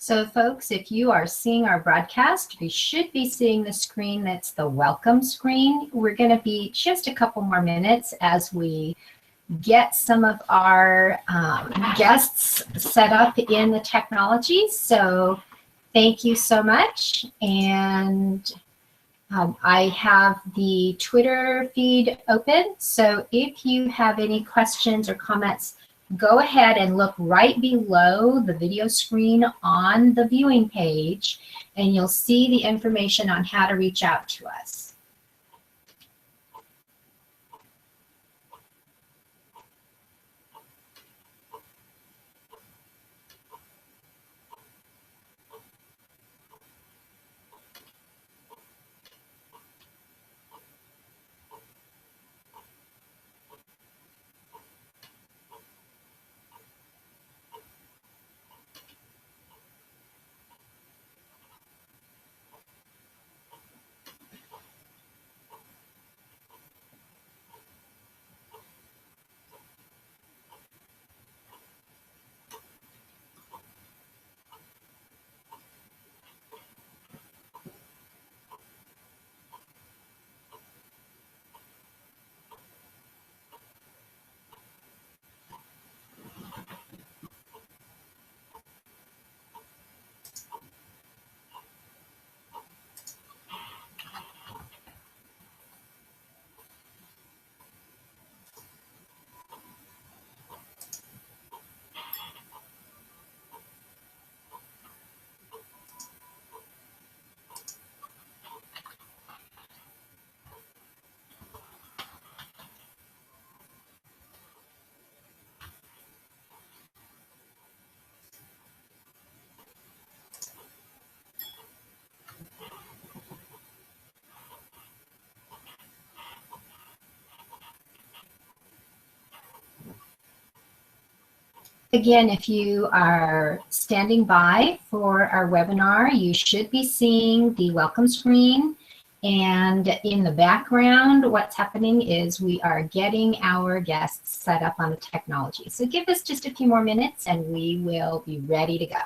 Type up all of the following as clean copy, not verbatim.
So folks, if you are seeing our broadcast, you should be seeing the screen that's the welcome screen. We're going to be just a couple more minutes as we get some of our guests set up in the technology. So thank you so much. And I have the Twitter feed open. So if you have any questions or comments, go ahead and look right below the video screen on the viewing page, and you'll see the information on how to reach out to us. Again, if you are standing by for our webinar, you should be seeing the welcome screen. And in the background, what's happening is we are getting our guests set up on the technology. So give us just a few more minutes and we will be ready to go.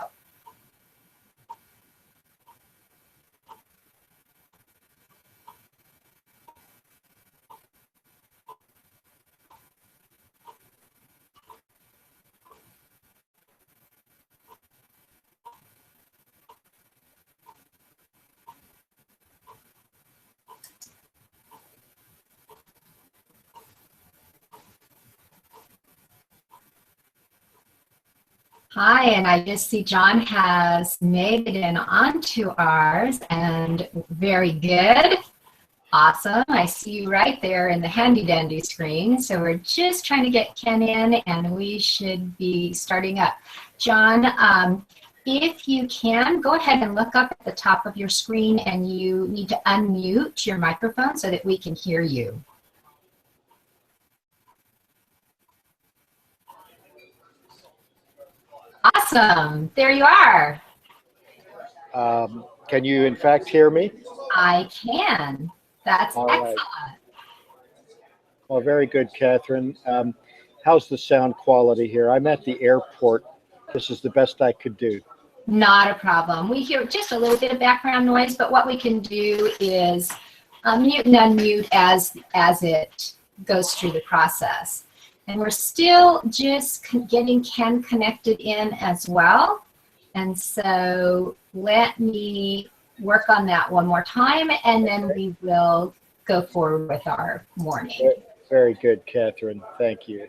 Hi, and I just see John has made it in onto ours, and very good. Awesome. I see you right there in the handy dandy screen. So we're just trying to get Ken in, and we should be starting up. John, if you can, go ahead and look up at the top of your screen, and you need to unmute your microphone so that we can hear you. Awesome. There you are. Can you, in fact, hear me? I can. That's excellent. Right. Well, very good, Kathryn. How's the sound quality here? I'm at the airport. This is the best I could do. Not a problem. We hear just a little bit of background noise, but what we can do is mute and unmute as it goes through the process. And we're still just getting Ken connected in as well. And so let me work on that one more time, and then we will go forward with our morning. Very good, Kathryn. Thank you.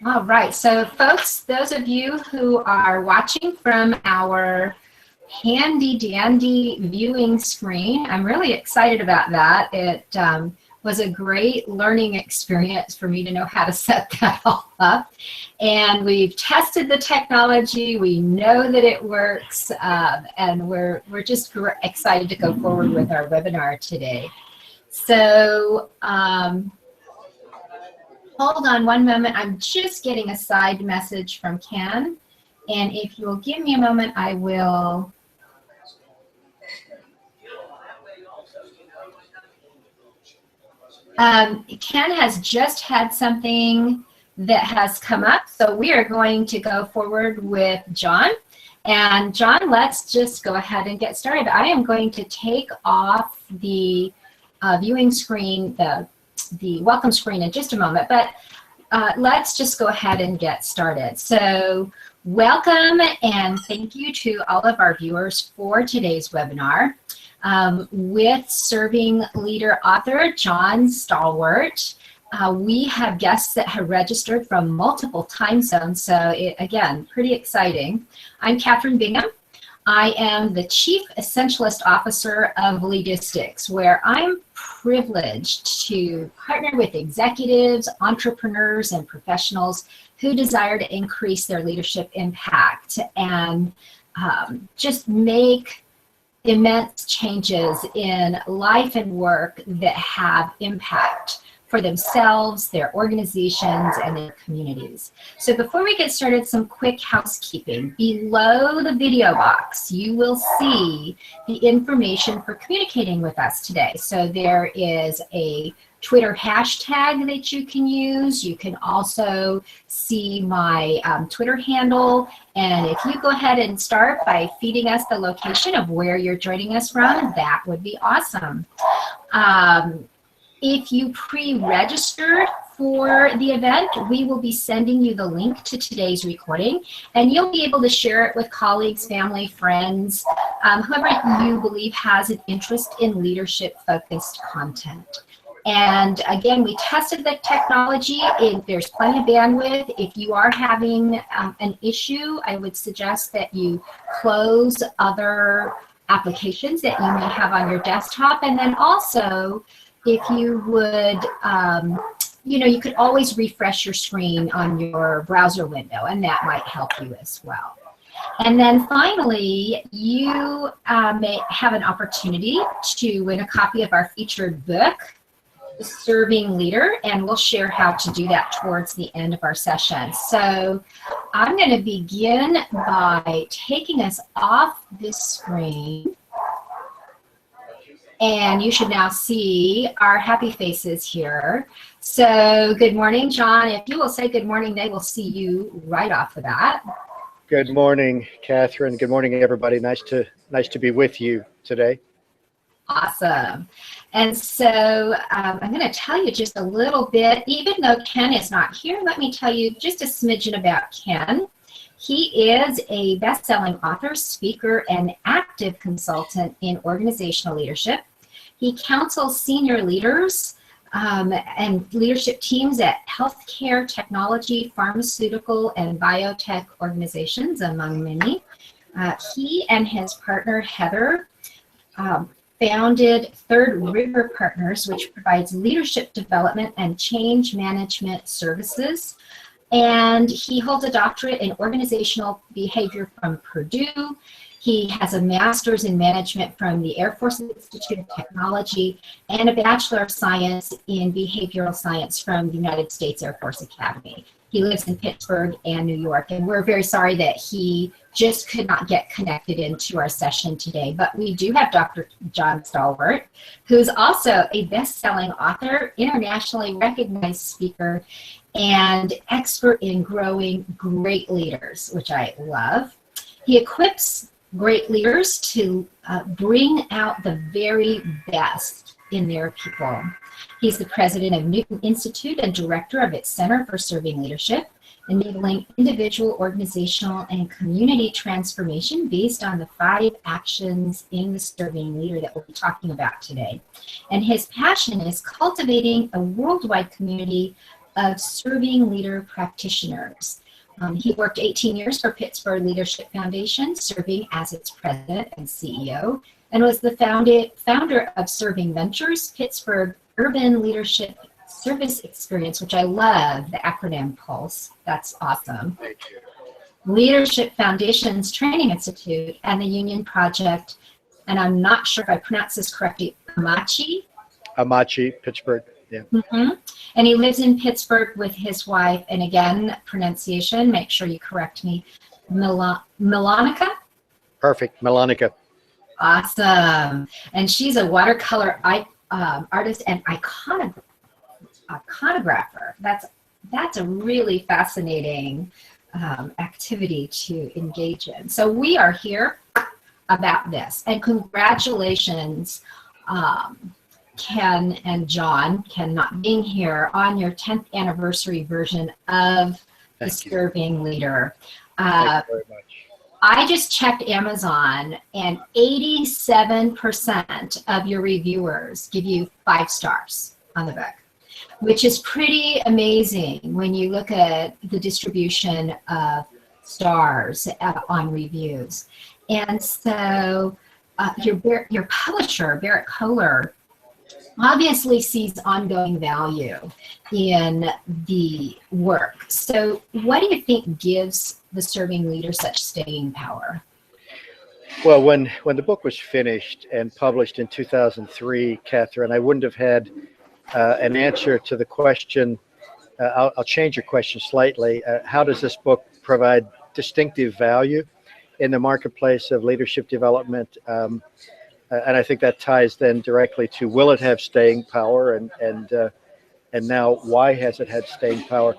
All right, so folks, those of you who are watching from our handy dandy viewing screen, I'm really excited about that. It was a great learning experience for me to know how to set that all up. And we've tested the technology, we know that it works, and we're just excited to go forward with our webinar today. So, hold on one moment. I'm just getting a side message from Ken. And if you'll give me a moment, I will Ken has just had something that has come up, so we are going to go forward with John. And John, let's just go ahead and get started. I am going to take off the viewing screen, the welcome screen in just a moment, but let's just go ahead and get started. So welcome and thank you to all of our viewers for today's webinar with Serving Leader author John Stahl-Wert. We have guests that have registered from multiple time zones, so again, pretty exciting. I'm Kathryn Bingham. I am the Chief Essentialist Officer of Leadistics, where I'm privileged to partner with executives, entrepreneurs, and professionals who desire to increase their leadership impact and just make immense changes in life and work that have impact for themselves, their organizations, and their communities. So before we get started, some quick housekeeping. Below the video box, you will see the information for communicating with us today. So there is a Twitter hashtag that you can use. You can also see my Twitter handle. And if you go ahead and start by feeding us the location of where you're joining us from, that would be awesome. If you pre-registered for the event, we will be sending you the link to today's recording, and you'll be able to share it with colleagues, family, friends, whoever you believe has an interest in leadership-focused content. And again, we tested the technology. There's plenty of bandwidth. If you are having an issue, I would suggest that you close other applications that you may have on your desktop, and then also, if you would, you could always refresh your screen on your browser window, and that might help you as well. And then finally, you may have an opportunity to win a copy of our featured book, The Serving Leader, and we'll share how to do that towards the end of our session. So I'm going to begin by taking us off this screen. And you should now see our happy faces here. So good morning, John. If you will say good morning, they will see you right off the bat. Good morning, Kathryn. Good morning, everybody. Nice to be with you today. Awesome. And so I'm going to tell you just a little bit, even though Ken is not here, let me tell you just a smidgen about Ken. He is a best-selling author, speaker, and active consultant in organizational leadership. He counsels senior leaders and leadership teams at healthcare, technology, pharmaceutical, and biotech organizations, among many. He and his partner, Heather, founded Third River Partners, which provides leadership development and change management services. And he holds a doctorate in organizational behavior from Purdue. He has a master's in management from the Air Force Institute of Technology and a Bachelor of Science in Behavioral Science from the United States Air Force Academy. He lives in Pittsburgh and New York, and we're very sorry that he just could not get connected into our session today. But we do have Dr. John Stahl-Wert, who's also a best-selling author, internationally recognized speaker, and expert in growing great leaders, which I love. He equips great leaders to bring out the very best in their people. He's the president of Newton Institute and director of its Center for Serving Leadership, enabling individual, organizational, and community transformation based on the 5 actions in the Serving Leader that we'll be talking about today. And his passion is cultivating a worldwide community of serving leader practitioners. He worked 18 years for Pittsburgh Leadership Foundation, serving as its president and CEO, and was the founder of Serving Ventures, Pittsburgh Urban Leadership Service Experience, which I love, the acronym PULSE. That's awesome. Thank you. Leadership Foundation's Training Institute, and the Union Project, and I'm not sure if I pronounced this correctly, Amachi, Pittsburgh. Yeah. Mm-hmm. And he lives in Pittsburgh with his wife, and again, pronunciation, make sure you correct me, Milanica? Perfect, Milanica. Awesome. And she's a watercolor artist and iconographer. That's a really fascinating activity to engage in. So we are here about this, and congratulations, Ken and John, Ken not being here, on your 10th anniversary version of the Serving Leader. Thank you very much. I just checked Amazon, and 87% of your reviewers give you 5 stars on the book, which is pretty amazing when you look at the distribution of stars on reviews. And so your publisher, Barrett Kohler, obviously sees ongoing value in the work. So what do you think gives the Serving Leader such staying power? Well, when the book was finished and published in 2003, Kathryn, I wouldn't have had an answer to the question. I'll change your question slightly. How does this book provide distinctive value in the marketplace of leadership development? And I think that ties then directly to, will it have staying power, and now why has it had staying power?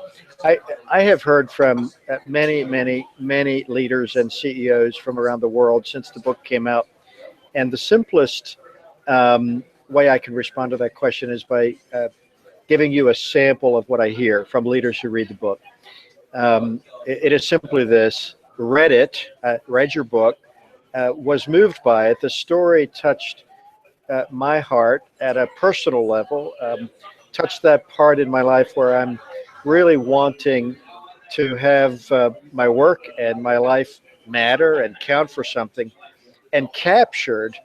I have heard from many leaders and CEOs from around the world since the book came out, and the simplest way I can respond to that question is by giving you a sample of what I hear from leaders who read the book. It is simply this: read it, read your book, was moved by it. The story touched my heart at a personal level, touched that part in my life where I'm really wanting to have my work and my life matter and count for something, and captured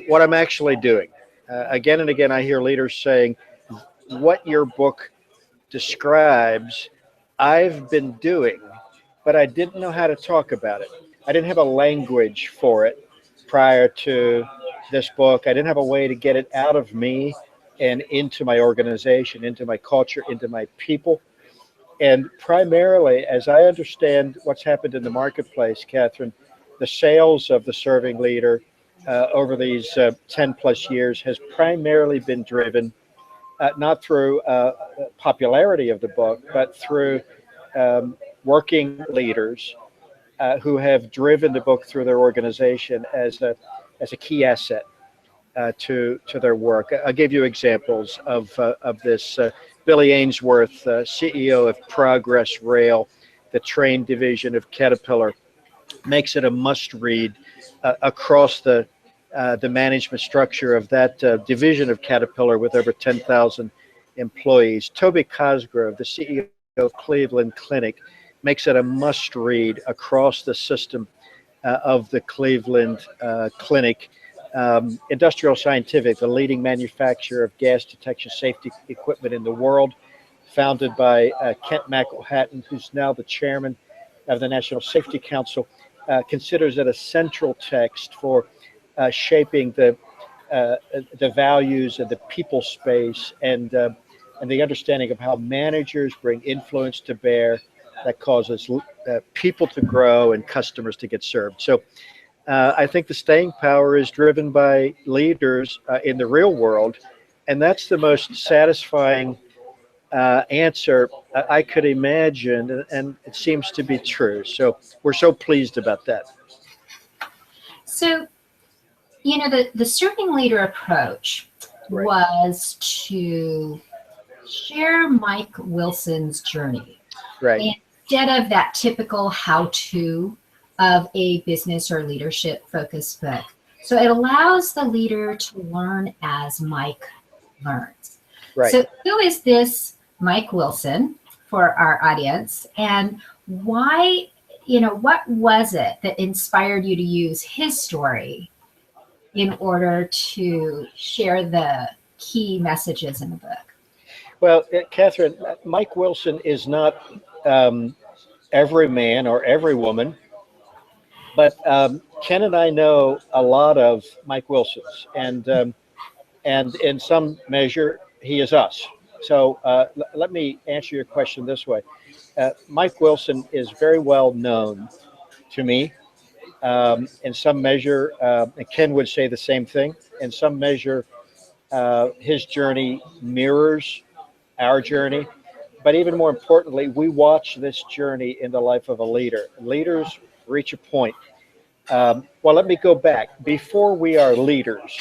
what I'm actually doing. Again and again, I hear leaders saying, what your book describes, I've been doing, but I didn't know how to talk about it. I didn't have a language for it prior to this book. I didn't have a way to get it out of me and into my organization, into my culture, into my people. And primarily, as I understand what's happened in the marketplace, Kathryn, the sales of the Serving Leader over these 10 plus years has primarily been driven not through popularity of the book, but through working leaders who have driven the book through their organization as a key asset to their work. I'll give you examples of this. Billy Ainsworth, CEO of Progress Rail, the train division of Caterpillar, makes it a must-read across the management structure of that division of Caterpillar with over 10,000 employees. Toby Cosgrove, the CEO of Cleveland Clinic, makes it a must-read across the system of the Cleveland Clinic. Industrial Scientific, the leading manufacturer of gas detection safety equipment in the world, founded by Kent McElhatton, who's now the chairman of the National Safety Council, considers it a central text for shaping the values of the people space and the understanding of how managers bring influence to bear that causes people to grow and customers to get served. So I think the staying power is driven by leaders in the real world, and that's the most satisfying answer I could imagine, and it seems to be true. So we're so pleased about that. So, you know, the Serving Leader approach was to share Mike Wilson's journey. Right. Instead of that typical how-to of a business or leadership focused book. So it allows the leader to learn as Mike learns. Right. So who is this Mike Wilson for our audience, and why, you know, what was it that inspired you to use his story in order to share the key messages in the book? Well, Kathryn, Mike Wilson is not every man or every woman, but Ken and I know a lot of Mike Wilsons, and in some measure, he is us. So let me answer your question this way. Mike Wilson is very well known to me. In some measure, and Ken would say the same thing. In some measure, his journey mirrors our journey, but even more importantly, we watch this journey in the life of a leader. Leaders reach a point. Well, let me go back. Before we are leaders,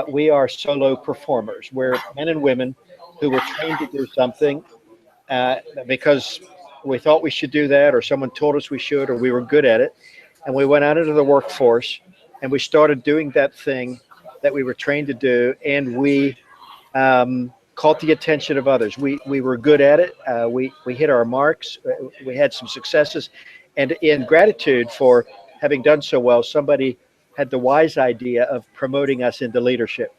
we are solo performers. We're men and women who were trained to do something because we thought we should do that, or someone told us we should, or we were good at it. And we went out into the workforce and we started doing that thing that we were trained to do, and we caught the attention of others. We were good at it. We hit our marks. We had some successes. And in gratitude for having done so well, somebody had the wise idea of promoting us into leadership.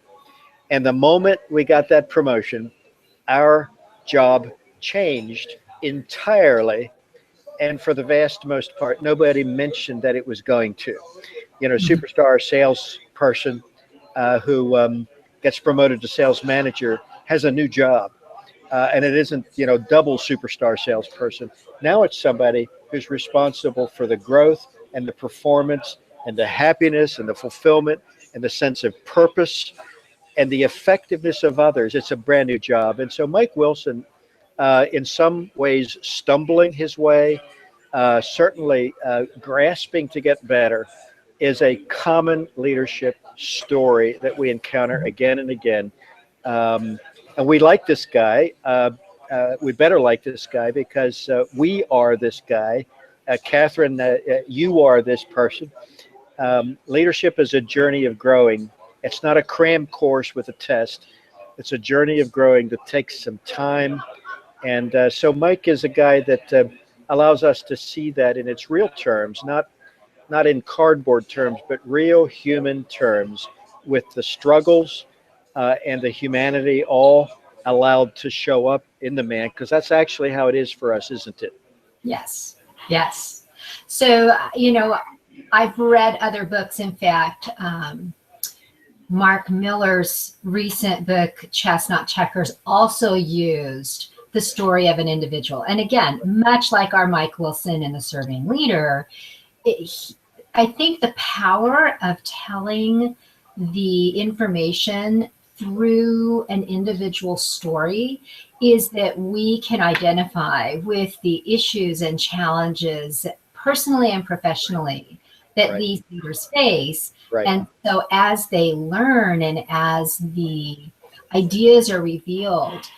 And the moment we got that promotion, our job changed entirely. And for the vast most part, nobody mentioned that it was going to. You know, superstar salesperson who gets promoted to sales manager has a new job. And it isn't, you know, double superstar salesperson. Now it's somebody who's responsible for the growth and the performance and the happiness and the fulfillment and the sense of purpose and the effectiveness of others. It's a brand new job. And so Mike Wilson, in some ways, stumbling his way, certainly grasping to get better, is a common leadership story that we encounter again and again. And we like this guy. We better like this guy because we are this guy. Kathryn, you are this person. Leadership is a journey of growing. It's not a cram course with a test. It's a journey of growing that takes some time. And so Mike is a guy that allows us to see that in its real terms, not in cardboard terms, but real human terms, with the struggles and the humanity all allowed to show up in the man, because that's actually how it is for us, isn't it? Yes, yes. So, you know, I've read other books. In fact, Mark Miller's recent book, Chestnut Checkers, also used the story of an individual. And again, much like our Mike Wilson in The Serving Leader, I think the power of telling the information through an individual story is that we can identify with the issues and challenges personally and professionally that Right. these leaders face. Right. And so as they learn and as the ideas are revealed,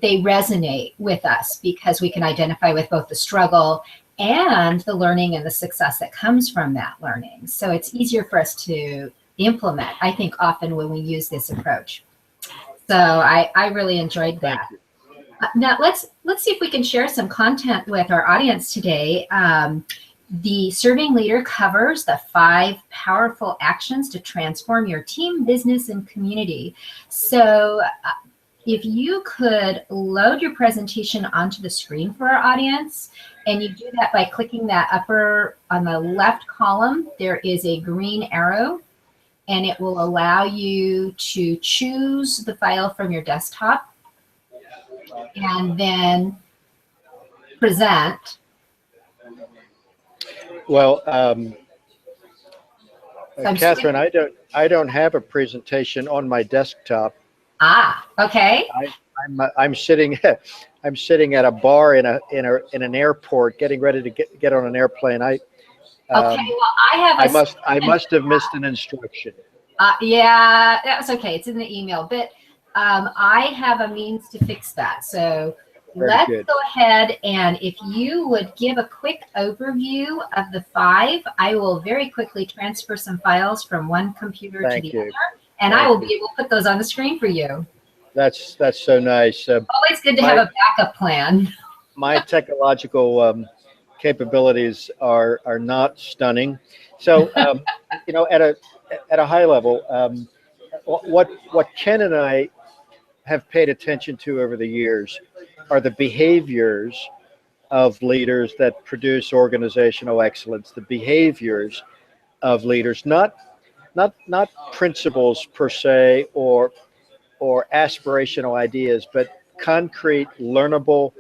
they resonate with us because we can identify with both the struggle and the learning and the success that comes from that learning. So it's easier for us to implement, I think, often when we use this approach. So I really enjoyed that. Now let's see if we can share some content with our audience today. The Serving Leader covers the 5 powerful actions to transform your team, business, and community. So if you could load your presentation onto the screen for our audience, and you do that by clicking that upper, on the left column, there is a green arrow, and it will allow you to choose the file from your desktop and then present. Well, Kathryn, I don't have a presentation on my desktop. Ah, okay. I'm sitting at a bar in an airport, getting ready to get on an airplane. Okay, well, I must have missed an instruction. Yeah, that's okay. It's in the email, but I have a means to fix that. So let's go ahead, and if you would give a quick overview of the 5, I will very quickly transfer some files from one computer to the other, and I will be able to put those on the screen for you. That's so nice. Always good to have a backup plan. My technological capabilities are not stunning. So you know, at a high level, what Ken and I have paid attention to over the years are the behaviors of leaders that produce organizational excellence. The behaviors of leaders, not principles per se, or aspirational ideas, but concrete, learnable,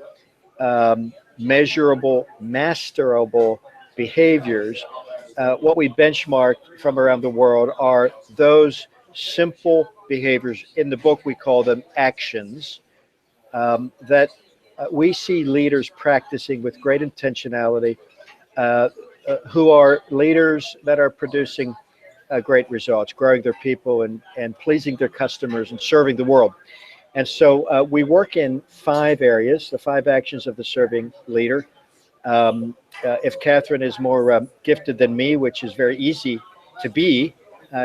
measurable, masterable behaviors. What we benchmark from around the world are those simple behaviors. In the book, we call them actions that we see leaders practicing with great intentionality, uh, who are leaders that are producing great results, growing their people and pleasing their customers and serving the world. And so we work in 5 areas, the 5 actions of the serving leader. If Kathryn is more gifted than me, which is very easy to be,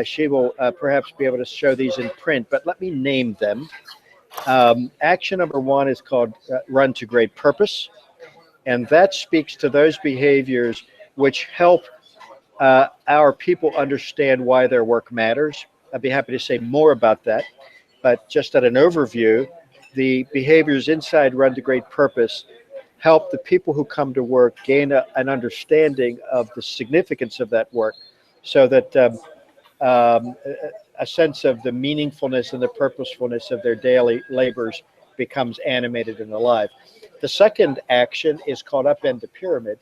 she will perhaps be able to show these in print, but let me name them. Action number 1 is called Run to Great Purpose, and that speaks to those behaviors which help our people understand why their work matters. I'd be happy to say more about that, but just at an overview, the behaviors inside Run to Great Purpose help the people who come to work gain an understanding of the significance of that work, so that um, a sense of the meaningfulness and the purposefulness of their daily labors becomes animated and alive. The second action is called Upend the Pyramid.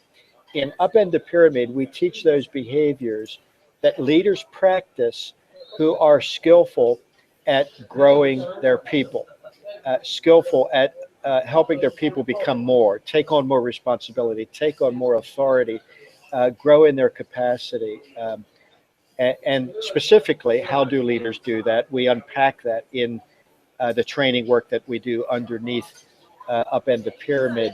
In Upend the Pyramid, we teach those behaviors that leaders practice who are skillful at growing their people, skillful at helping their people become more, take on more responsibility, take on more authority, grow in their capacity. And specifically, how do leaders do that? We unpack that in the training work that we do underneath Upend the Pyramid.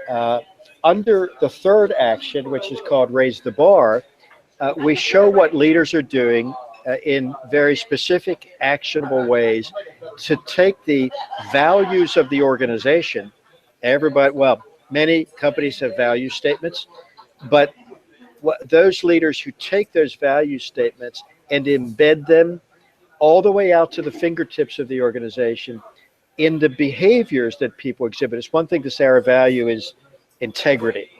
Uh, Under the third action, which is called Raise the Bar, we show what leaders are doing in very specific, actionable ways to take the values of the organization. Everybody, well, many companies have value statements, but those leaders who take those value statements and embed them all the way out to the fingertips of the organization in the behaviors that people exhibit. It's one thing to say our value is integrity.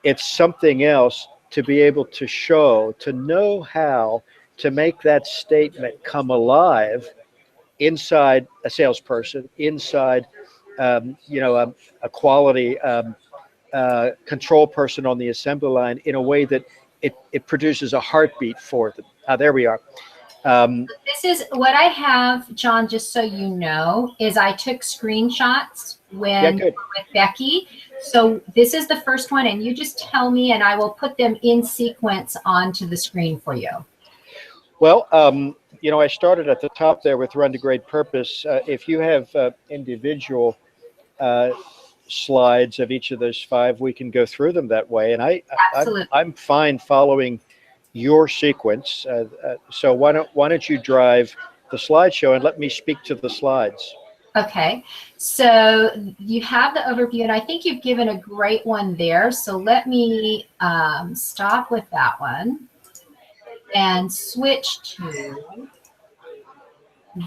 It's something else to be able to show, to know how to make that statement come alive inside a salesperson, inside a quality control person on the assembly line, in a way that it produces a heartbeat for them. There we are. This is what I have, John, just so you know, is I took screenshots when Good. with Becky. So this is the first one, and you just tell me, and I will put them in sequence onto the screen for you. Well, I started at the top there with Run to Great Purpose. If you have individual slides of each of those 5, we can go through them that way. And I'm fine following your sequence. So why don't you drive the slideshow and let me speak to the slides. Okay, so you have the overview, and I think you've given a great one there. So let me stop with that one and switch to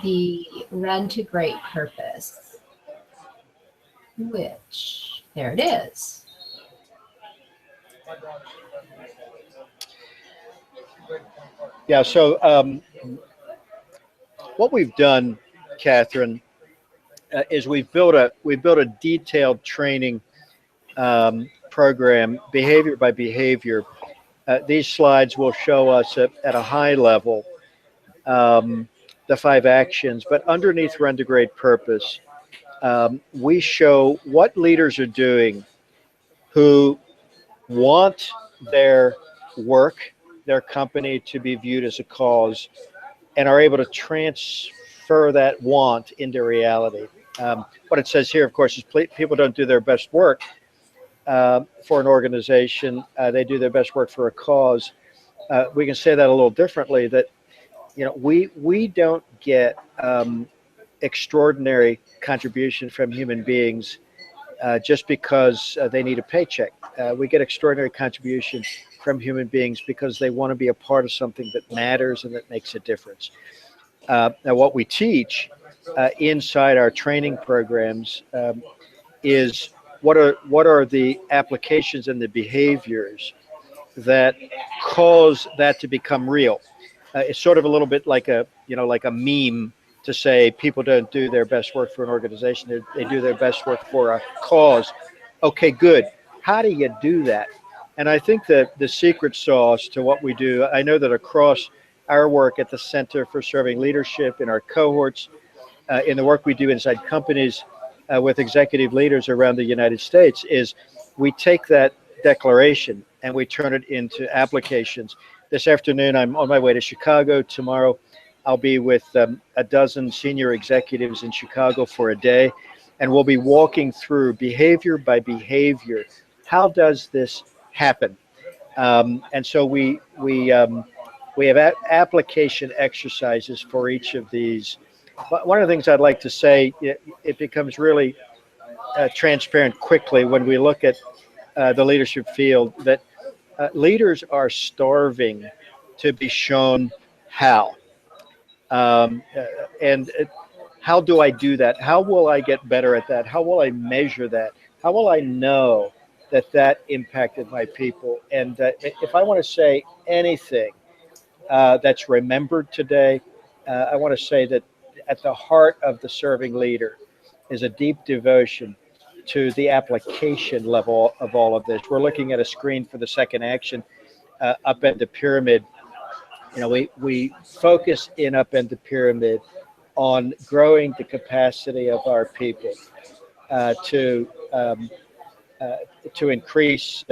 the Run to Great Purpose, which, there it is. Yeah, so what we've done, Kathryn, is we've built a detailed training program, behavior by behavior. These slides will show us at a high level the 5 actions, but underneath Run to Great Purpose, we show what leaders are doing who want their work, their company to be viewed as a cause, and are able to transfer that want into reality. What it says here, of course, is people don't do their best work for an organization. They do their best work for a cause. We can say that a little differently, that we don't get extraordinary contribution from human beings just because they need a paycheck. We get extraordinary contribution from human beings because they want to be a part of something that matters and that makes a difference. Now, what we teach inside our training programs is what are the applications and the behaviors that cause that to become real. It's sort of a little bit like a meme to say people don't do their best work for an organization. They do their best work for a cause. Okay, good. How do you do that? And I think that the secret sauce to what we do, I know that across our work at the Center for Serving Leadership, in our cohorts, in the work we do inside companies, with executive leaders around the United States is we take that declaration and we turn it into applications. This afternoon, I'm on my way to Chicago. Tomorrow, I'll be with a dozen senior executives in Chicago for a day, and we'll be walking through behavior by behavior. How does this happen? And so we have application exercises for each of these. But one of the things I'd like to say, it becomes really transparent quickly when we look at the leadership field that leaders are starving to be shown how. And how do I do that? How will I get better at that? How will I measure that? How will I know that that impacted my people? And if I want to say anything that's remembered today, I want to say that at the heart of the serving leader is a deep devotion to the application level of all of this. We're looking at a screen for the second action, upend the pyramid. We focus in upend the pyramid on growing the capacity of our people uh, to um, to increase.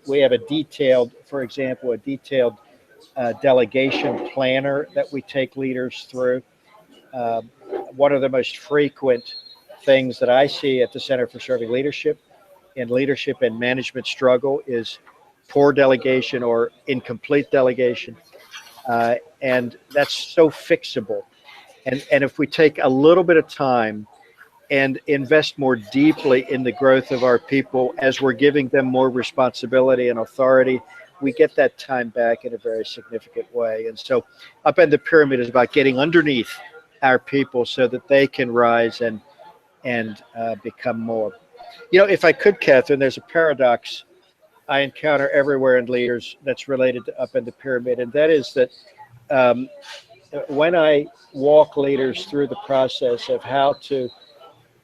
We have a detailed, for example, a detailed delegation planner that we take leaders through. Um, One of the most frequent things that I see at the Center for Serving Leadership in leadership and management struggle is poor delegation or incomplete delegation. And that's so fixable. And if we take a little bit of time and invest more deeply in the growth of our people as we're giving them more responsibility and authority, we get that time back in a very significant way. And so upend the pyramid is about getting underneath our people so that they can rise and become more. If I could, Kathryn, there's a paradox I encounter everywhere in leaders that's related to upend the pyramid, and that is that um, when I walk leaders through the process of how to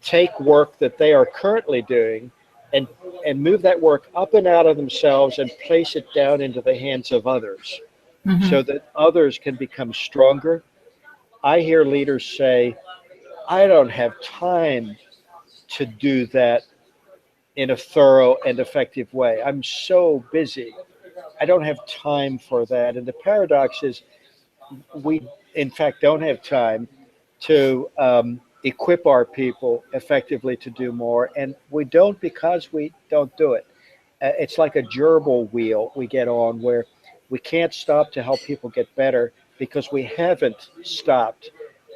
take work that they are currently doing and and move that work up and out of themselves and place it down into the hands of others Mm-hmm. so that others can become stronger. I hear leaders say, I don't have time to do that in a thorough and effective way. I'm so busy. I don't have time for that. And the paradox is we, in fact, don't have time to equip our people effectively to do more. And we don't because we don't do it. It's like a gerbil wheel we get on where we can't stop to help people get better because we haven't stopped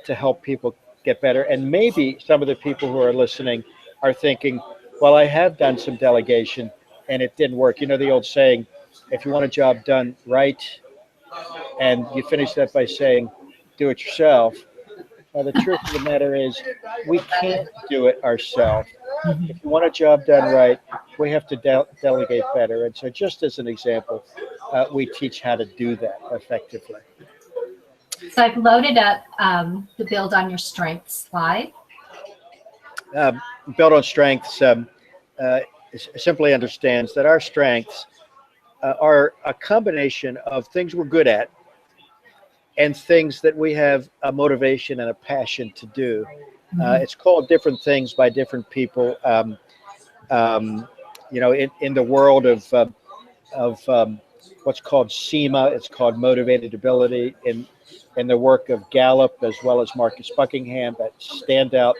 to help people get better. And maybe some of the people who are listening are thinking, well, I have done some delegation and it didn't work. You know, the old saying, if you want a job done right, and you finish that by saying, do it yourself. The truth of the matter is, we can't do it ourselves. If you want a job done right, we have to delegate better. And so, just as an example, we teach how to do that effectively. So I've loaded up the build on your strengths slide. Um, Build on strengths uh, simply understands that our strengths are a combination of things we're good at and things that we have a motivation and a passion to do. Mm-hmm. It's called different things by different people. Um, in the world of what's called SEMA, it's called motivated ability. In the work of Gallup as well as Marcus Buckingham, that stand out.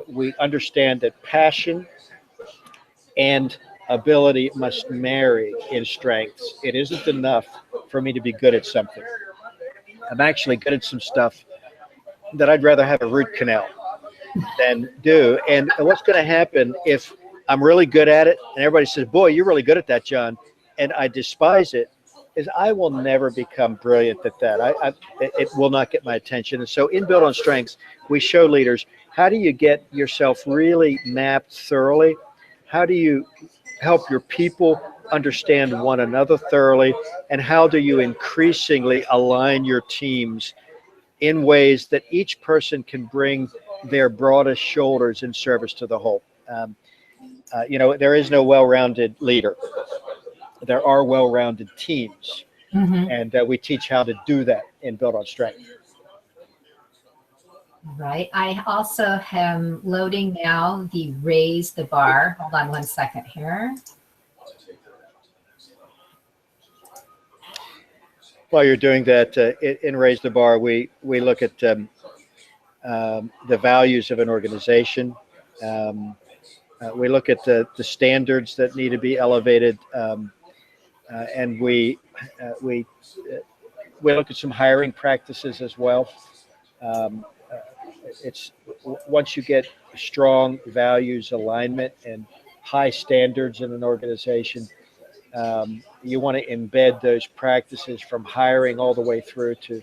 We understand that passion and ability must marry in strengths. It isn't enough for me to be good at something. I'm actually good at some stuff that I'd rather have a root canal than do. And what's going to happen if I'm really good at it and everybody says, boy, you're really good at that, John, and I despise it, is I will never become brilliant at that. It will not get my attention. And so in Build on Strengths, we show leaders, how do you get yourself really mapped thoroughly? How do you help your people understand one another thoroughly? And how do you increasingly align your teams in ways that each person can bring their broadest shoulders in service to the whole? There is no well-rounded leader. There are well-rounded teams, Mm-hmm. and we teach how to do that in Build on Strength. Right. I also am loading now the raise the bar. Hold on one second here. While you're doing that, in Raise the Bar, we look at the values of an organization. Um, we look at the standards that need to be elevated, and we we look at some hiring practices as well. Um, uh, it's once you get strong values alignment and high standards in an organization, you want to embed those practices from hiring all the way through to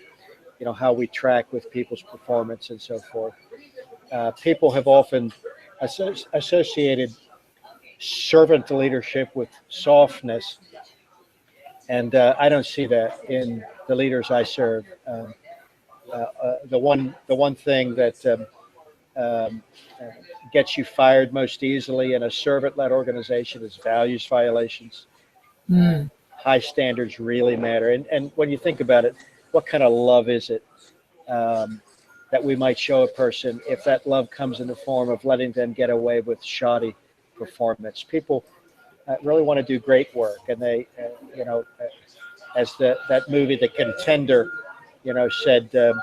how we track with people's performance and so forth. People have often associated servant leadership with softness, and I don't see that in the leaders I serve. The one thing that um, uh, gets you fired most easily in a servant-led organization is values violations. Mm. High standards really matter, and when you think about it, what kind of love is it um, that we might show a person if that love comes in the form of letting them get away with shoddy performance? People really want to do great work, and they, as that movie, The Contender, said a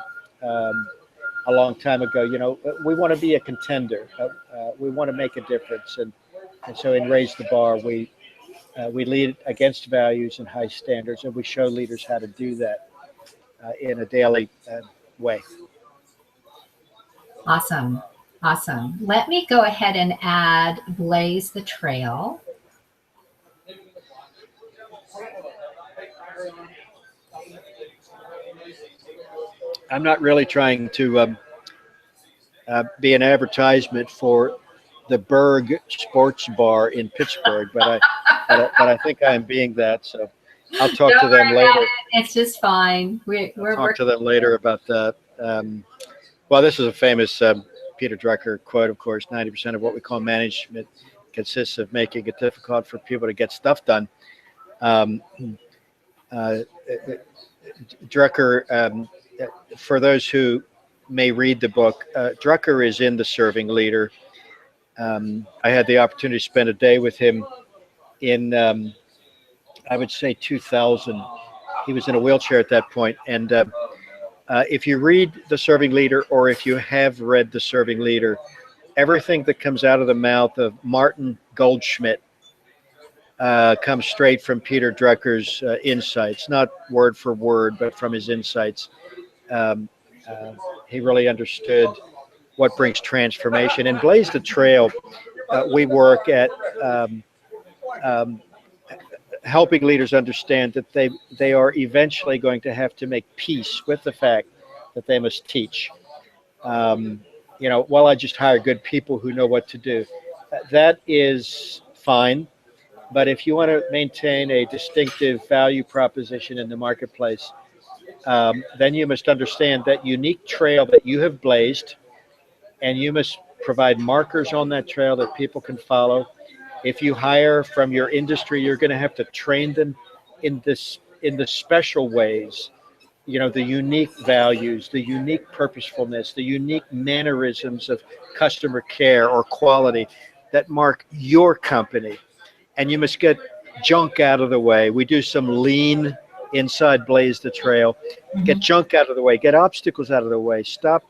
long time ago, we want to be a contender. We want to make a difference, and so in Raise the Bar, we lead against values and high standards, and we show leaders how to do that in a daily way. Awesome. Awesome. Let me go ahead and add Blaze the Trail. I'm not really trying to be an advertisement for the Berg Sports Bar in Pittsburgh, but I think I am being that. So I'll talk to Don't them worry about later. it. It's just fine. We're Talk to them later about the. Well, this is a famous Peter Drucker quote, of course. 90% of what we call management consists of making it difficult for people to get stuff done. Um, uh, Drucker, for those who may read the book, Drucker is in The Serving Leader. I had the opportunity to spend a day with him in, I would say, 2000. He was in a wheelchair at that point. And if you read The Serving Leader, or if you have read The Serving Leader, everything that comes out of the mouth of Martin Goldschmidt comes straight from Peter Drucker's insights, not word for word, but from his insights. Um, uh, he really understood what brings transformation. And Blaze the Trail, we work at um, helping leaders understand that they are eventually going to have to make peace with the fact that they must teach. Um, while I just hire good people who know what to do, that is fine. But if you want to maintain a distinctive value proposition in the marketplace, then you must understand that unique trail that you have blazed, and you must provide markers on that trail that people can follow. If you hire from your industry, you're going to have to train them in the special ways, the unique values, the unique purposefulness, the unique mannerisms of customer care or quality that mark your company. And you must get junk out of the way. We do some lean inside Blaze the Trail. Get junk out of the way, get obstacles out of the way. Stop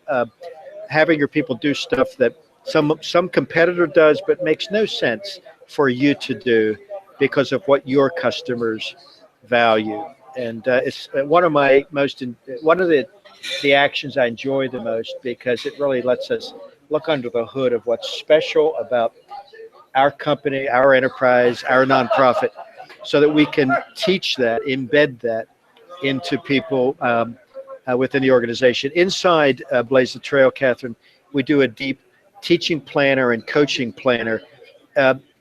having your people do stuff that some competitor does but makes no sense for you to do because of what your customers value. And it's one of the actions I enjoy the most, because it really lets us look under the hood of what's special about our company, our enterprise, our nonprofit, so that we can teach that, embed that into people within the organization. Inside Blaze the Trail, Kathryn, we do a deep teaching planner and coaching planner.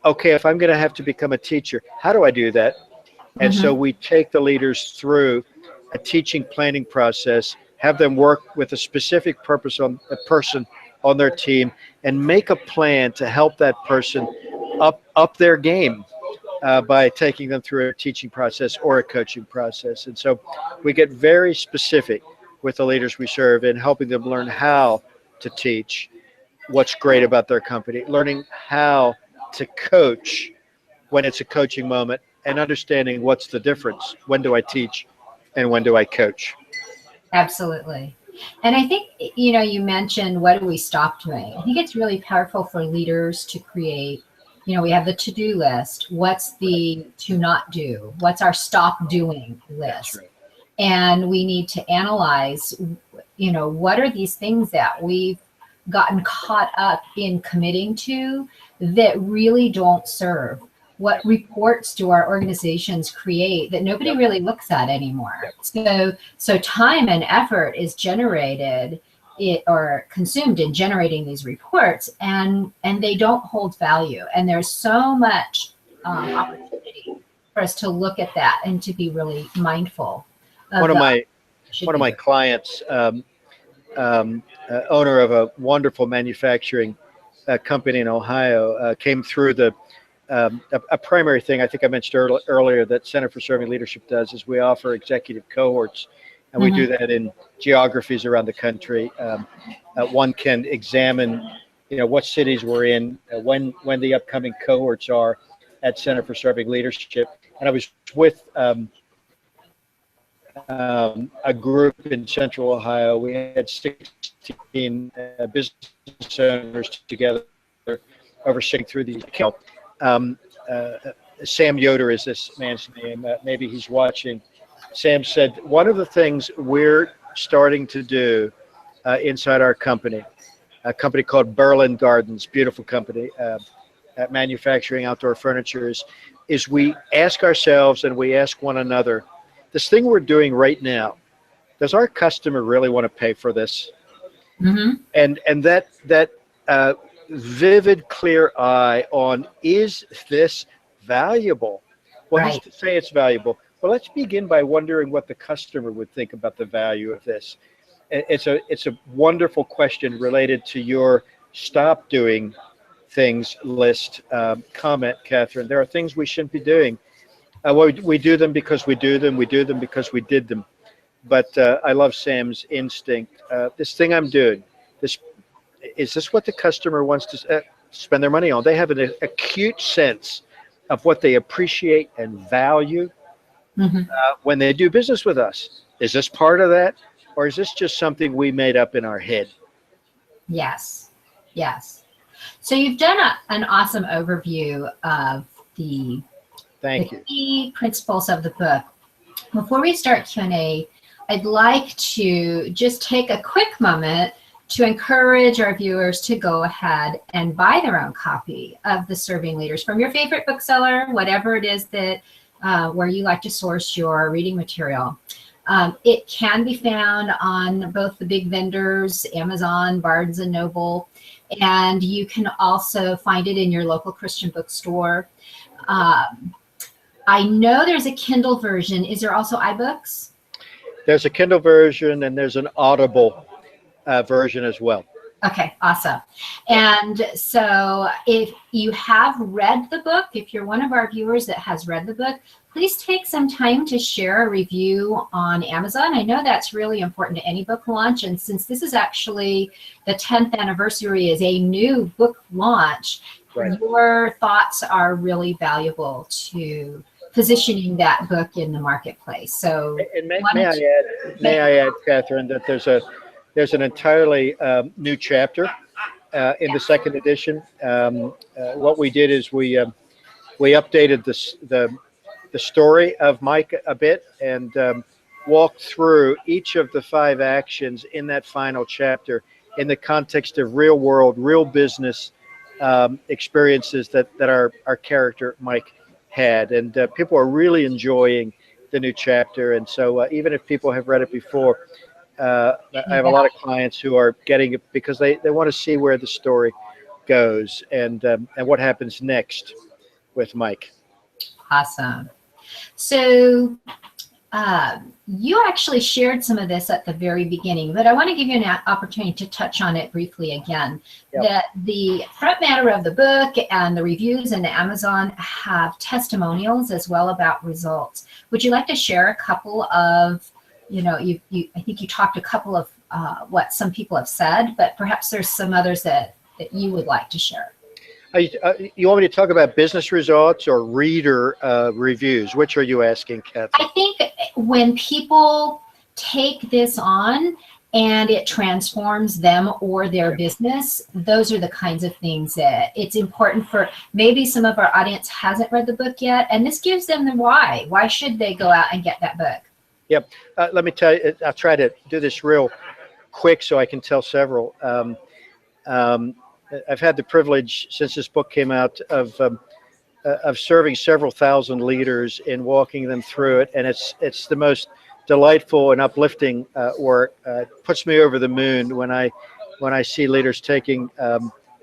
Okay, if I'm going to have to become a teacher, how do I do that? And so we take the leaders through a teaching planning process, have them work with a specific purpose on a person on their team, and make a plan to help that person up their game by taking them through a teaching process or a coaching process. And so we get very specific with the leaders we serve in helping them learn how to teach, what's great about their company, learning how to coach when it's a coaching moment, and understanding what's the difference. When do I teach and when do I coach? Absolutely. And I think, you know, you mentioned, what do we stop doing? I think it's really powerful for leaders to create, you know, we have the to-do list. What's the to not do? What's our stop doing list? Right. And we need to analyze, you know, what are these things that we've gotten caught up in committing to that really don't serve? What reports do our organizations create that nobody really looks at anymore? So time and effort is generated or consumed in generating these reports, and they don't hold value. And there's so much opportunity for us to look at that and to be really mindful. One of my clients, owner of a wonderful manufacturing company in Ohio, came through a primary thing I think I mentioned earlier that Center for Serving Leadership does is we offer executive cohorts, and we do that in geographies around the country. One can examine, you know, what cities we're in, when the upcoming cohorts are at Center for Serving Leadership. And I was with a group in Central Ohio. We had 16 business owners together overseeing through these. Sam Yoder is this man's name. Maybe he's watching. Sam said, one of the things we're starting to do inside our company, a company called Berlin Gardens, beautiful company, at manufacturing outdoor furniture, is we ask ourselves and we ask one another, this thing we're doing right now, does our customer really want to pay for this? Mm-hmm. And that vivid, clear eye on, is this valuable? Well, who's to say it's valuable? Well, let's begin by wondering what the customer would think about the value of this. It's a wonderful question related to your stop doing things list comment, Kathryn. There are things we shouldn't be doing. We do them because we do them. We do them because we did them. But I love Sam's instinct. This thing I'm doing, is this what the customer wants to spend their money on? They have an acute sense of what they appreciate and value when they do business with us. Is this part of that? Or is this just something we made up in our head? Yes. Yes. So you've done an awesome overview of the key principles of the book. Before we start Q&A, I'd like to just take a quick moment to encourage our viewers to go ahead and buy their own copy of The Serving Leaders from your favorite bookseller, whatever it is that where you like to source your reading material. It can be found on both the big vendors, Amazon, Barnes and Noble, and you can also find it in your local Christian bookstore. I know there's a Kindle version. Is there also iBooks? There's a Kindle version and there's an Audible version as well. Okay, awesome. And so if you have read the book, if you're one of our viewers that has read the book, please take some time to share a review on Amazon. I know that's really important to any book launch. And since this is actually the 10th anniversary is a new book launch, your thoughts are really valuable to positioning that book in the marketplace. So and may I add, Kathryn, that there's an entirely new chapter in the second edition. What we did is we updated the story of Mike a bit and walked through each of the 5 actions in that final chapter in the context of real world, real business experiences that our character Mike had, and people are really enjoying the new chapter. And so even if people have read it before, I have a lot of clients who are getting it because they want to see where the story goes and what happens next with Mike. Awesome. So you actually shared some of this at the very beginning, but I want to give you an opportunity to touch on it briefly again. Yep. That the front matter of the book and the reviews in Amazon have testimonials as well about results. Would you like to share a couple of, I think you talked a couple of what some people have said, but perhaps there's some others that you would like to share. You want me to talk about business results or reader reviews? Which are you asking, Kathryn? I think when people take this on and it transforms them or their business, those are the kinds of things that it's important for. Maybe some of our audience hasn't read the book yet, and this gives them the why. Why should they go out and get that book? Yep. Let me tell you, I'll try to do this real quick so I can tell several. I've had the privilege since this book came out of serving several thousand leaders and walking them through it, and it's the most delightful and uplifting work. Puts me over the moon when I see leaders taking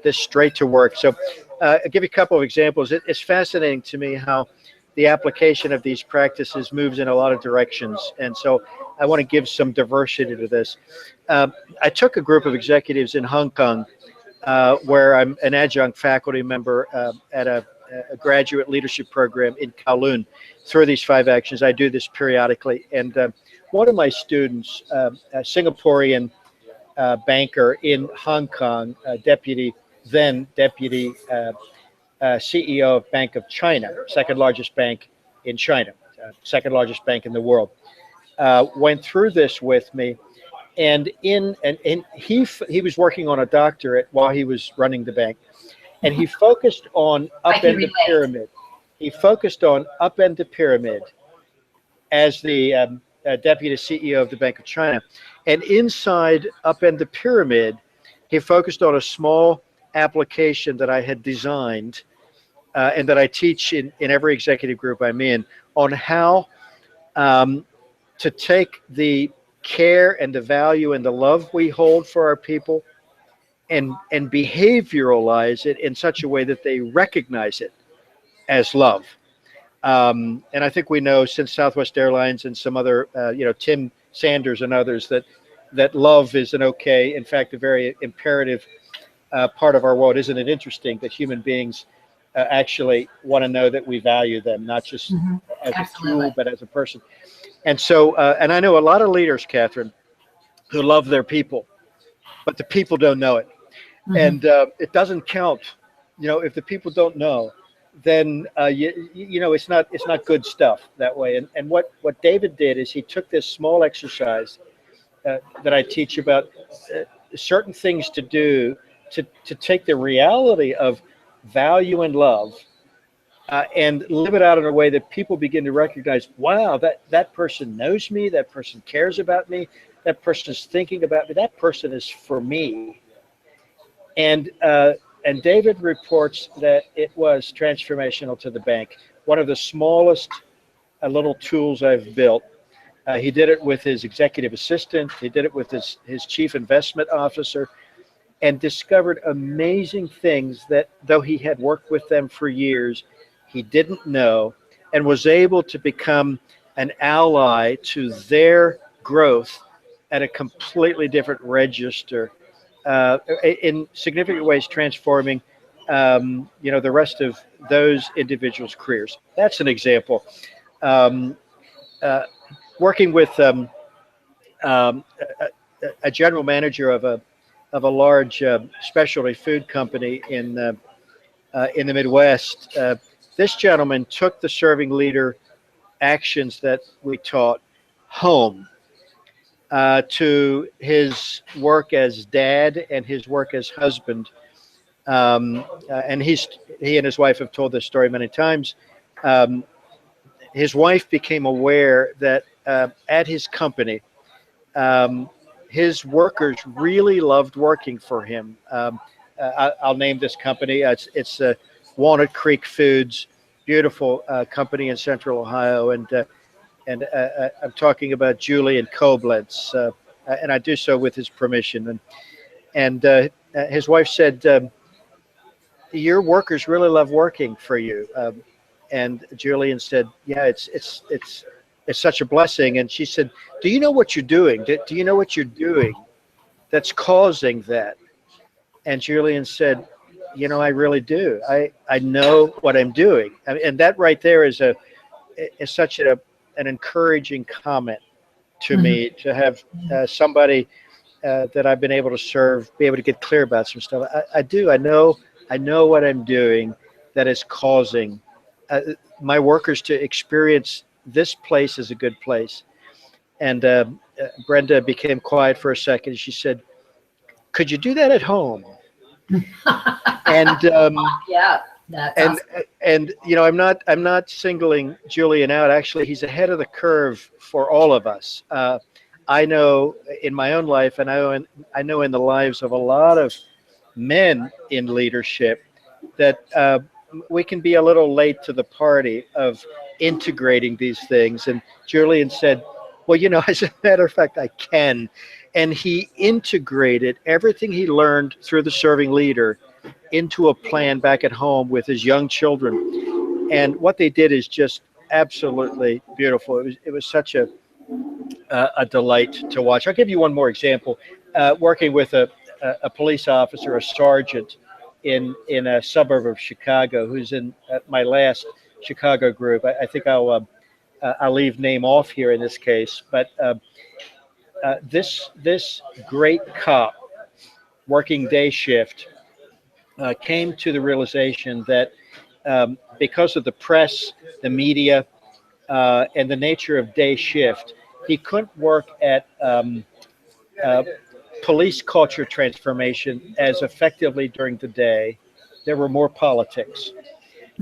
this straight to work. So I'll give you a couple of examples. It's fascinating to me how the application of these practices moves in a lot of directions, and so I want to give some diversity to this. I took a group of executives in Hong Kong, where I'm an adjunct faculty member at a graduate leadership program in Kowloon. Through these 5 actions, I do this periodically. And one of my students, a Singaporean banker in Hong Kong, then deputy CEO of Bank of China, second largest bank in China, second largest bank in the world, went through this with me. And he was working on a doctorate while he was running the bank, and he focused on upend the pyramid. He focused on upend the pyramid as the deputy CEO of the Bank of China, and inside upend the pyramid, he focused on a small application that I had designed and that I teach in every executive group I'm in, on how to take the care and the value and the love we hold for our people and behavioralize it in such a way that they recognize it as love. And I think we know, since Southwest Airlines and some other, Tim Sanders and others, that love is an okay, in fact, a very imperative part of our world. Isn't it interesting that human beings actually want to know that we value them, not just as a tool, but as a person? And so, and I know a lot of leaders, Kathryn, who love their people, but the people don't know it. And it doesn't count. If the people don't know, then it's not good stuff that way. And what David did is he took this small exercise that I teach about certain things to do to take the reality of value and love and live it out in a way that people begin to recognize, wow, that person knows me, that person cares about me, that person is thinking about me, that person is for me. And David reports that it was transformational to the bank. One of the smallest little tools I've built. He did it with his executive assistant. He did it with his chief investment officer, and discovered amazing things that, though he had worked with them for years, he didn't know, and was able to become an ally to their growth at a completely different register, in significant ways transforming the rest of those individuals' careers. That's an example. Working with a general manager of a large specialty food company in the Midwest, this gentleman took the serving leader actions that we taught home to his work as dad and his work as husband. And he and his wife have told this story many times. His wife became aware that at his company, his workers really loved working for him. I'll name this company. It's Walnut Creek Foods, beautiful company in Central Ohio, and I'm talking about Julian Koblenz, and I do so with his permission. And his wife said, "Your workers really love working for you." And Julian said, "Yeah, it's such a blessing." And she said, "Do you know what you're doing? Do you know what you're doing that's causing that?" And Julian said, "I really do. I know what I'm doing." And that right there is such an encouraging comment to me, to have somebody that I've been able to serve, be able to get clear about some stuff. I do. I know what I'm doing that is causing my workers to experience this place as a good place. And Brenda became quiet for a second. She said, "Could you do that at home?" And Yeah, that's and awesome. and I'm not singling Julian out. Actually, he's ahead of the curve for all of us. I know in my own life, and I know in the lives of a lot of men in leadership that we can be a little late to the party of integrating these things. And Julian said, "Well, as a matter of fact, I can." And he integrated everything he learned through the serving leader into a plan back at home with his young children. And what they did is just absolutely beautiful. It was such a delight to watch. I'll give you one more example. Working with a police officer, a sergeant in a suburb of Chicago, who's in my last Chicago group. I think I'll leave name off here in this case, but this great cop working day shift came to the realization that because of the press, the media, and the nature of day shift, he couldn't work at uh, police culture transformation as effectively during the day. There were more politics.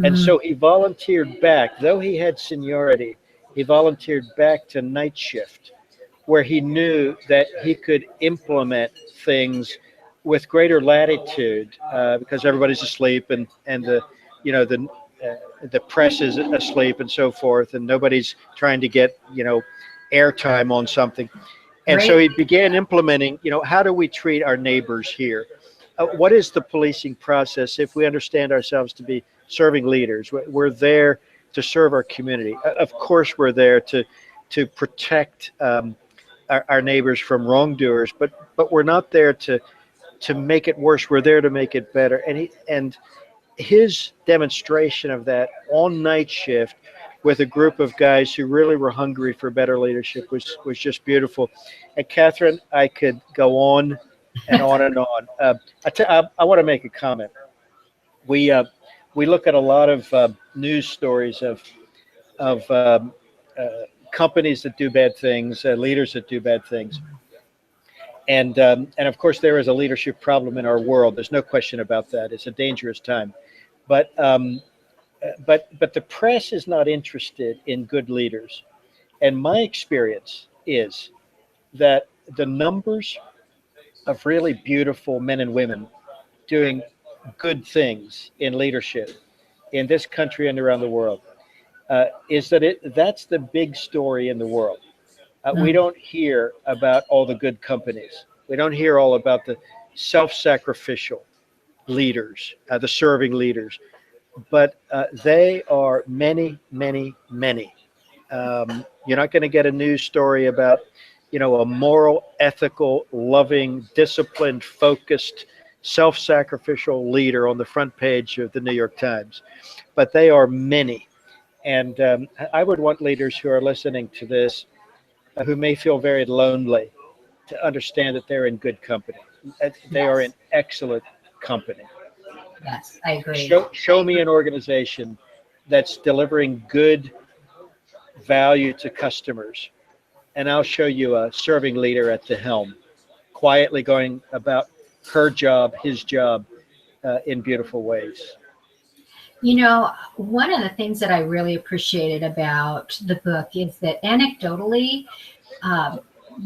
And Mm, so he volunteered back, though he had seniority, he volunteered back to night shift, where he knew that he could implement things with greater latitude because everybody's asleep and the press is asleep and so forth, and nobody's trying to get airtime on something. And so great. he began implementing, how do we treat our neighbors here? What is the policing process if we understand ourselves to be serving leaders? We're there to serve our community. Of course, we're there to protect our neighbors from wrongdoers, but we're not there to make it worse. We're there to make it better. And his demonstration of that on night shift with a group of guys who really were hungry for better leadership was just beautiful. And Kathryn, I could go on and on and on. I want to make a comment. We uh, we look at a lot of news stories of companies that do bad things, leaders that do bad things, and of course there is a leadership problem in our world. There's no question about that. It's a dangerous time, but the press is not interested in good leaders. And my experience is that the numbers of really beautiful men and women doing good things in leadership in this country and around the world is that's the big story in the world. We Mm, don't hear about all the good companies. We don't hear all about the self-sacrificial leaders, the serving leaders, but they are many, many, many. You're not going to get a news story about, a moral, ethical, loving, disciplined, focused, self-sacrificial leader on the front page of the New York Times. But they are many. And I would want leaders who are listening to this, who may feel very lonely, to understand that they're in good company. They are in yes, excellent company. yes, I agree. Show me an organization that's delivering good value to customers, and I'll show you a serving leader at the helm, quietly going about her job, his job, in beautiful ways. One of the things that I really appreciated about the book is that anecdotally, um,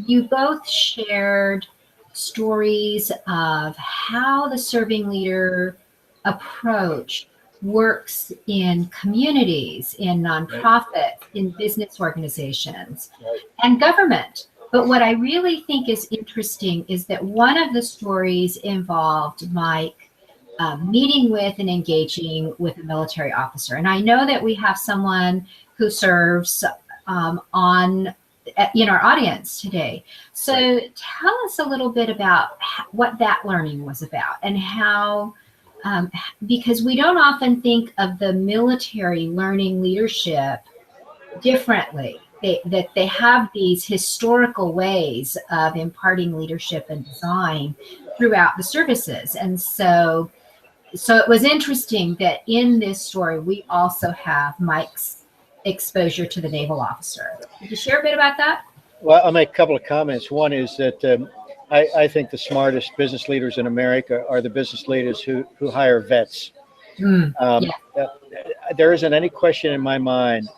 you both shared stories of how the serving leader approach works in communities, in Right, nonprofits, in business organizations, right, and government. But what I really think is interesting is that one of the stories involved Mike meeting with and engaging with a military officer. And I know that we have someone who serves on in our audience today. right. So tell us a little bit about what that learning was about and how, because we don't often think of the military learning leadership differently. that they have these historical ways of imparting leadership and design throughout the services. And so it was interesting that in this story, we also have Mike's exposure to the naval officer. Could you share a bit about that? Well, I'll make a couple of comments. One is that I think the smartest business leaders in America are the business leaders who hire vets. Yeah. There isn't any question in my mind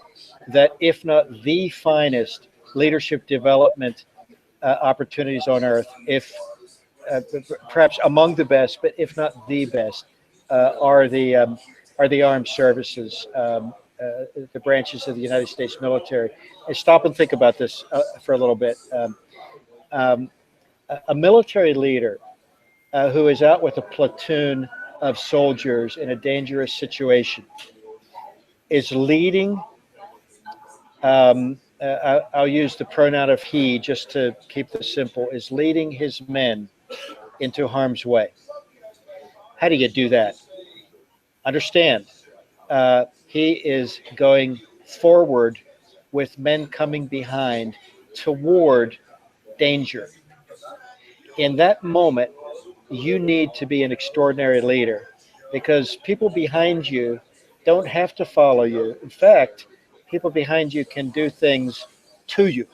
that if not the finest leadership development opportunities on earth, if perhaps among the best, but if not the best, are the armed services, the branches of the United States military. And stop and think about this for a little bit. A military leader who is out with a platoon of soldiers in a dangerous situation is leading. I'll use the pronoun of he just to keep this simple, is leading his men into harm's way. How do you do that? Understand, he is going forward with men coming behind toward danger. In that moment, you need to be an extraordinary leader because people behind you don't have to follow you. In fact, people behind you can do things to you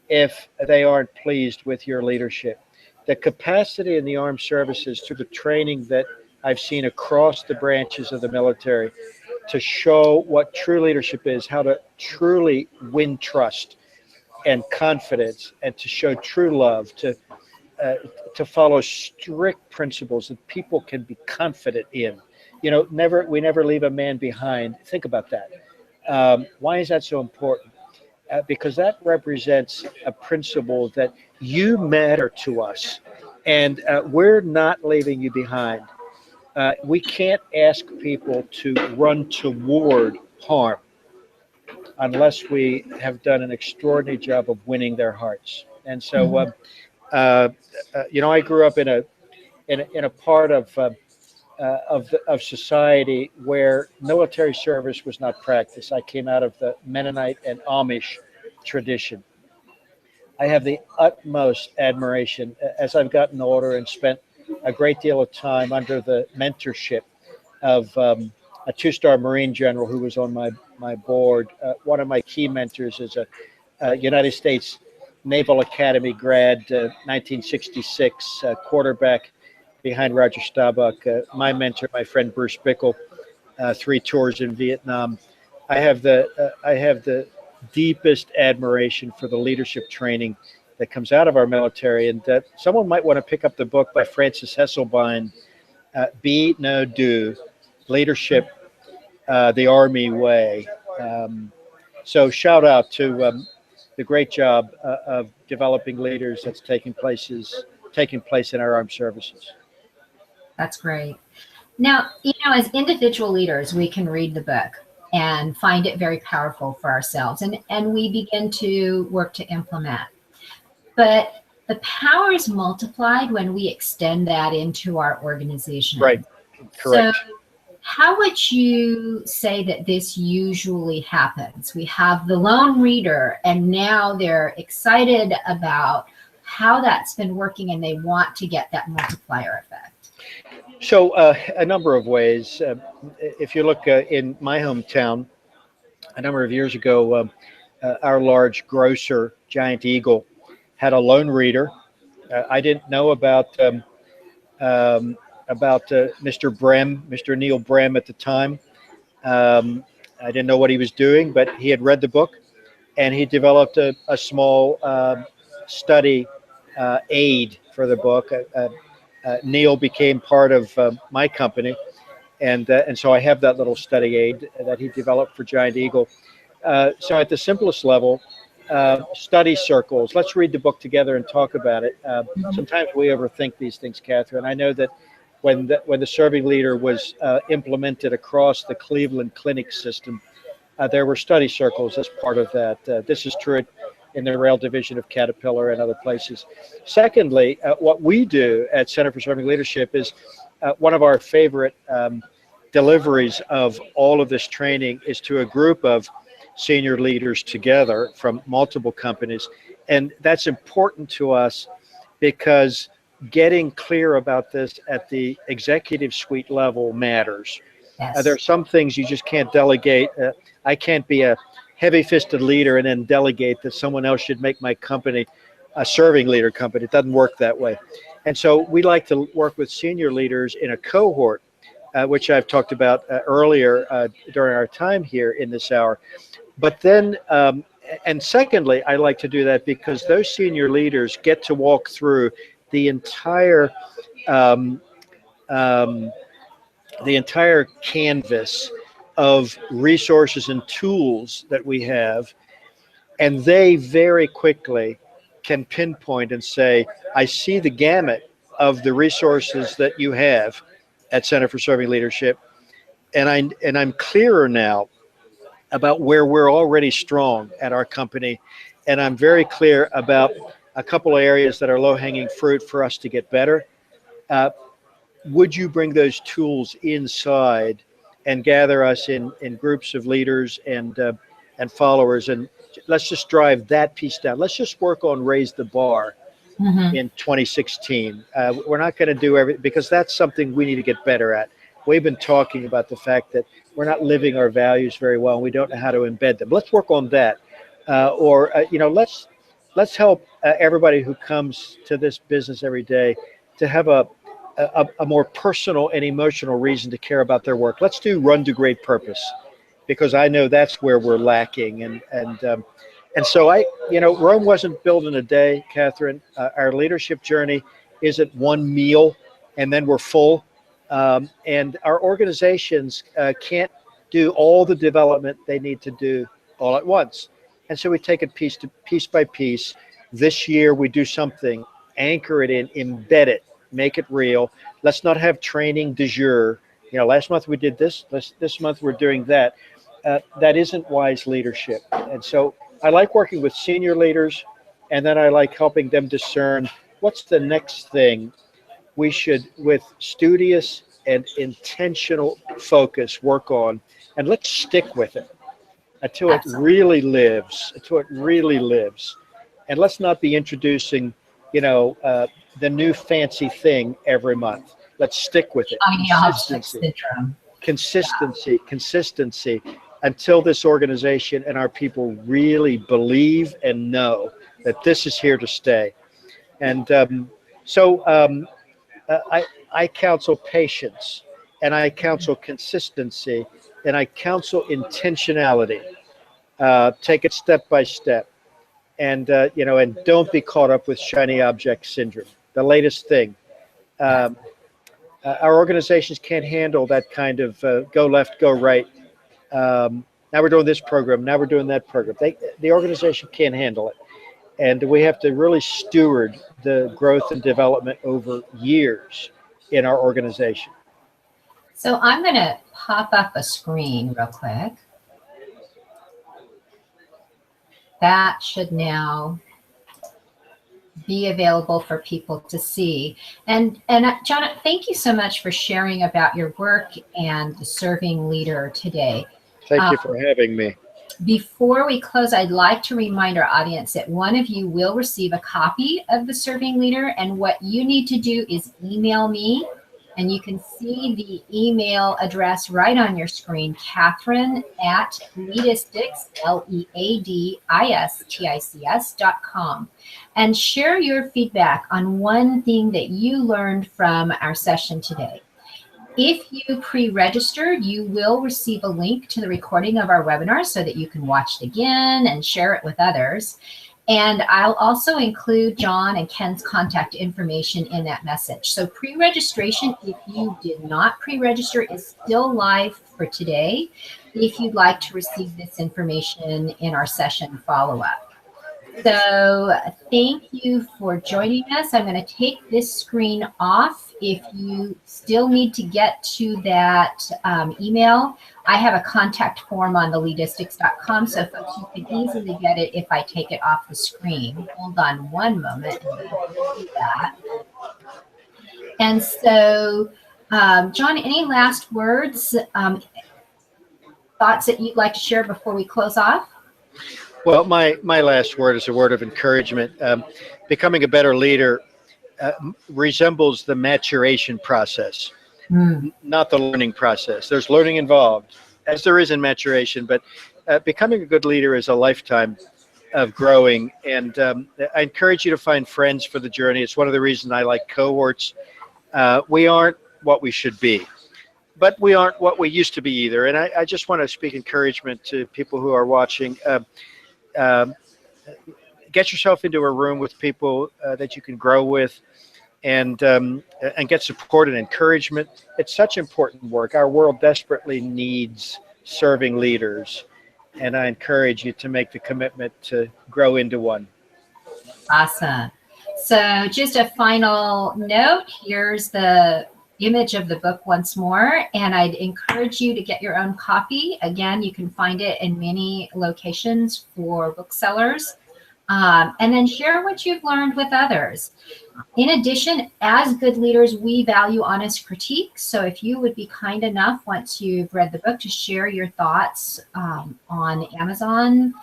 if they aren't pleased with your leadership. The capacity in the armed services through the training that I've seen across the branches of the military to show what true leadership is, how to truly win trust and confidence, and to show true love, to follow strict principles that people can be confident in. You know, we never leave a man behind. Think about that. Why is that so important? Because that represents a principle that you matter to us, and we're not leaving you behind. We can't ask people to run toward harm unless we have done an extraordinary job of winning their hearts. And so, I grew up in a part of society where military service was not practiced. I came out of the Mennonite and Amish tradition. I have the utmost admiration as I've gotten older and spent a great deal of time under the mentorship of a two-star Marine general who was on my board. One of my key mentors is a United States Naval Academy grad, 1966, quarterback behind Roger Staubach. My mentor, my friend Bruce Bickle, 3 tours in Vietnam. I have the deepest admiration for the leadership training that comes out of our military, and someone might want to pick up the book by Francis Hesselbein, Be No Do, Leadership the Army Way. So shout out to the great job of developing leaders that's taking place in our armed services. That's great. Now, as individual leaders, we can read the book and find it very powerful for ourselves, and we begin to work to implement. But the power is multiplied when we extend that into our organization. Right. Correct. So how would you say that this usually happens? We have the lone reader, and now they're excited about how that's been working, and they want to get that multiplier effect. So a number of ways. If you look in my hometown, a number of years ago, our large grocer, Giant Eagle, had a lone reader. I didn't know about Mr. Brem, Mr. Neil Brem at the time. I didn't know what he was doing, but he had read the book, and he developed a small study aid for the book. Neil became part of my company, and so I have that little study aid that he developed for Giant Eagle. So at the simplest level, study circles. Let's read the book together and talk about it. Sometimes we overthink these things, Kathryn. I know that when the serving leader was implemented across the Cleveland Clinic system, there were study circles as part of that. This is true in the rail division of Caterpillar and other places. Secondly, what we do at Center for Serving Leadership is one of our favorite deliveries of all of this training is to a group of senior leaders together from multiple companies. And that's important to us because getting clear about this at the executive suite level matters. There are Yes. some things you just can't delegate. I can't be a heavy-fisted leader and then delegate that someone else should make my company a serving leader company. It doesn't work that way. And so we like to work with senior leaders in a cohort, which I've talked about earlier during our time here in this hour. But then, and secondly, I like to do that because those senior leaders get to walk through the entire um, um, the entire canvas of resources and tools that we have, and they very quickly can pinpoint and say, I see the gamut of the resources that you have at Center for Serving Leadership, and I'm clearer now about where we're already strong at our company, and I'm very clear about a couple of areas that are low-hanging fruit for us to get better. Uh, would you bring those tools inside and gather us in groups of leaders and followers, and let's just drive that piece down. Let's just work on raise the bar Mm-hmm. in 2016. We're not going to do everything because that's something we need to get better at. We've been talking about the fact that we're not living our values very well and we don't know how to embed them. Let's work on that. Let's help everybody who comes to this business every day to have a more personal and emotional reason to care about their work. Let's do run to great purpose, because I know that's where we're lacking. And so Rome wasn't built in a day, Kathryn. Our leadership journey isn't one meal and then we're full. And our organizations can't do all the development they need to do all at once. And so we take it piece by piece. This year we do something, anchor it in, embed it, make it real. Let's not have training du jour. Last month we did this. This month we're doing that. That isn't wise leadership. And so I like working with senior leaders, and then I like helping them discern what's the next thing we should, with studious and intentional focus, work on, and let's stick with it until it Absolutely. really lives, And let's not be introducing, the new fancy thing every month. Let's stick with it. Shiny object syndrome. Consistency until this organization and our people really believe and know that this is here to stay. And so I counsel patience, and I counsel consistency, and I counsel intentionality. Take it step by step, and don't be caught up with shiny object syndrome, the latest thing. Yes. Um, our organizations can't handle that kind of go left, go right. Now we're doing this program. Now we're doing that program. The organization can't handle it. And we have to really steward the growth and development over years in our organization. So I'm going to pop up a screen real quick. That should now be available for people to see. And John, thank you so much for sharing about your work and the serving leader today. Thank you for having me. Before we close, I'd like to remind our audience that one of you will receive a copy of the Serving Leader, and what you need to do is email me, and you can see the email address right on your screen, Kathryn at Leadistics, LEADISTICS.com, and share your feedback on one thing that you learned from our session today. If you pre-registered, you will receive a link to the recording of our webinar so that you can watch it again and share it with others. And I'll also include John and Ken's contact information in that message. So pre-registration, if you did not pre-register, is still live for today if you'd like to receive this information in our session follow-up. So thank you for joining us. I'm going to take this screen off. If you still need to get to that email, I have a contact form on the leadistics.com, so folks, you can easily get it if I take it off the screen. Hold on one moment and we'll do that. And so, John, any last words? thoughts that you'd like to share before we close off? Well, my last word is a word of encouragement. Becoming a better leader resembles the maturation process, not the learning process. There's learning involved, as there is in maturation, but becoming a good leader is a lifetime of growing. And I encourage you to find friends for the journey. It's one of the reasons I like cohorts. We aren't what we should be, but we aren't what we used to be either. And I just want to speak encouragement to people who are watching. Um, get yourself into a room with people that you can grow with, and get support and encouragement. It's such important work. Our world desperately needs serving leaders, and I encourage you to make the commitment to grow into one. Awesome. So just a final note, here's the image of the book once more, and I'd encourage you to get your own copy. Again, you can find it in many locations for booksellers, and then share what you've learned with others. In addition, as good leaders, we value honest critique. So if you would be kind enough, once you've read the book, to share your thoughts on Amazon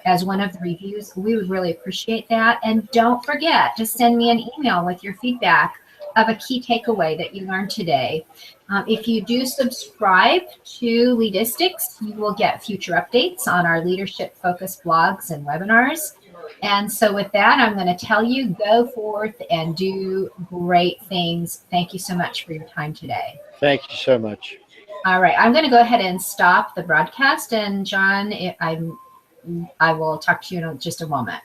as one of the reviews, we would really appreciate that. And don't forget to send me an email with your feedback of a key takeaway that you learned today. If you do subscribe to Leadistics, you will get future updates on our leadership-focused blogs and webinars. And so with that, I'm going to tell you, go forth and do great things. Thank you so much for your time today. Thank you so much. All right, I'm going to go ahead and stop the broadcast. And John, I will talk to you in just a moment.